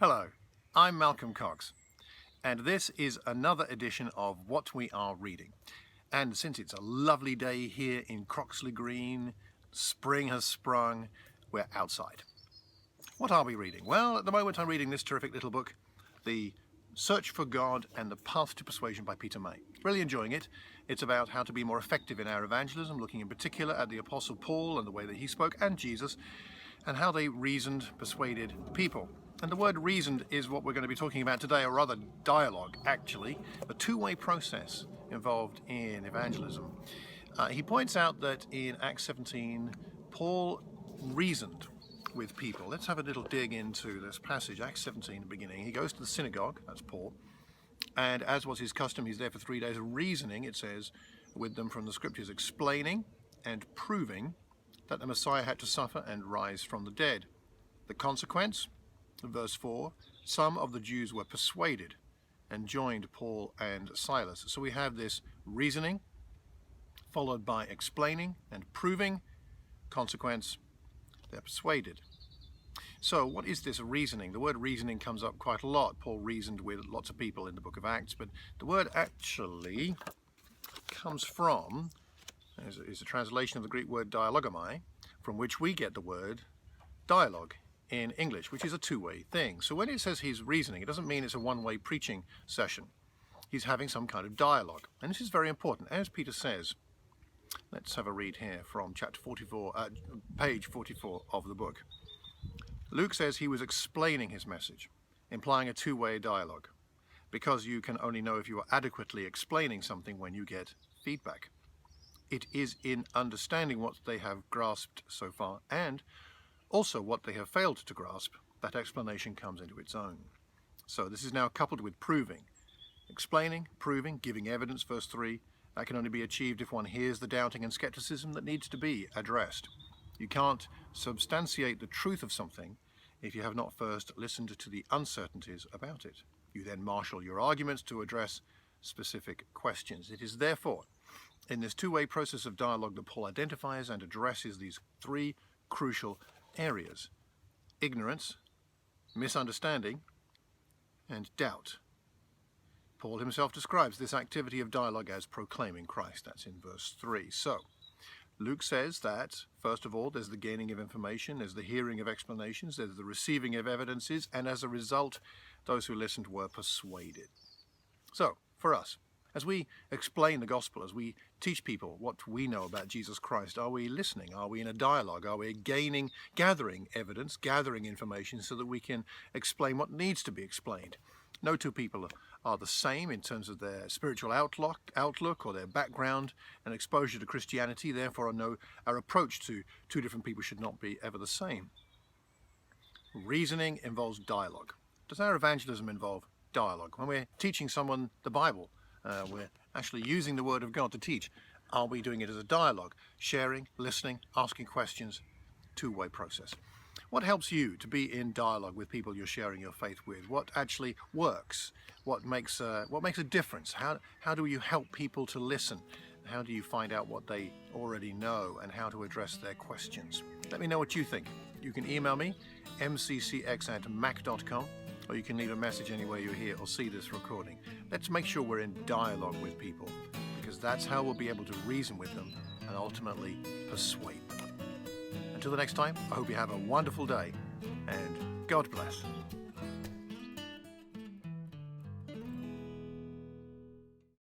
Hello, I'm Malcolm Cox, and this is another edition of What We Are Reading. And since it's a lovely day here in Croxley Green, spring has sprung, we're outside. What are we reading? Well, at the moment I'm reading this terrific little book, The Search for God and the Path to Persuasion by Peter May. Really enjoying it. It's about how to be more effective in our evangelism, looking in particular at the Apostle Paul and the way that he spoke, and Jesus, and how they reasoned, persuaded people. And the word reasoned is what we're going to be talking about today, or rather dialogue, actually, a two-way process involved in evangelism. He points out that in Acts 17, Paul reasoned with people. Let's have a little dig into this passage, Acts 17, the beginning. He goes to the synagogue, that's Paul, and as was his custom, he's there for 3 days reasoning, it says, with them from the scriptures, explaining and proving that the Messiah had to suffer and rise from the dead. The consequence? Verse 4, some of the Jews were persuaded and joined Paul and Silas. So we have this reasoning followed by explaining and proving. Consequence, they're persuaded. So what is this reasoning? The word reasoning comes up quite a lot. Paul reasoned with lots of people in the book of Acts, but the word actually comes from, is a translation of the Greek word dialogomai, from which we get the word dialogue in English, which is a two-way thing. So when it says he's reasoning, it doesn't mean it's a one-way preaching session. He's having some kind of dialogue. And this is very important. As Peter says, let's have a read here from chapter 44, page 44 of the book. Luke says he was explaining his message, implying a two-way dialogue, because you can only know if you are adequately explaining something when you get feedback. It is in understanding what they have grasped so far and also what they have failed to grasp that explanation comes into its own. So this is now coupled with proving. Explaining, proving, giving evidence, verse 3, that can only be achieved if one hears the doubting and skepticism that needs to be addressed. You can't substantiate the truth of something if you have not first listened to the uncertainties about it. You then marshal your arguments to address specific questions. It is therefore in this two-way process of dialogue that Paul identifies and addresses these three crucial areas: ignorance, misunderstanding, and doubt. Paul himself describes this activity of dialogue as proclaiming Christ. That's in verse 3. So, Luke says that, first of all, there's the gaining of information, there's the hearing of explanations, there's the receiving of evidences, and as a result, those who listened were persuaded. So, for us, as we explain the gospel, as we teach people what we know about Jesus Christ, are we listening? Are we in a dialogue? Are we gathering evidence, gathering information so that we can explain what needs to be explained? No two people are the same in terms of their spiritual outlook or their background and exposure to Christianity. Therefore, our approach to two different people should not be ever the same. Reasoning involves dialogue. Does our evangelism involve dialogue? When we're teaching someone the Bible, we're actually using the Word of God to teach. Are we doing it as a dialogue? Sharing, listening, asking questions, two-way process. What helps you to be in dialogue with people you're sharing your faith with? What actually works? What makes a difference? How do you help people to listen? How do you find out what they already know and how to address their questions? Let me know what you think. You can email me, mccx@mac.com, or you can leave a message anywhere you hear or see this recording. Let's make sure we're in dialogue with people, because that's how we'll be able to reason with them and ultimately persuade them. Until the next time, I hope you have a wonderful day, and God bless.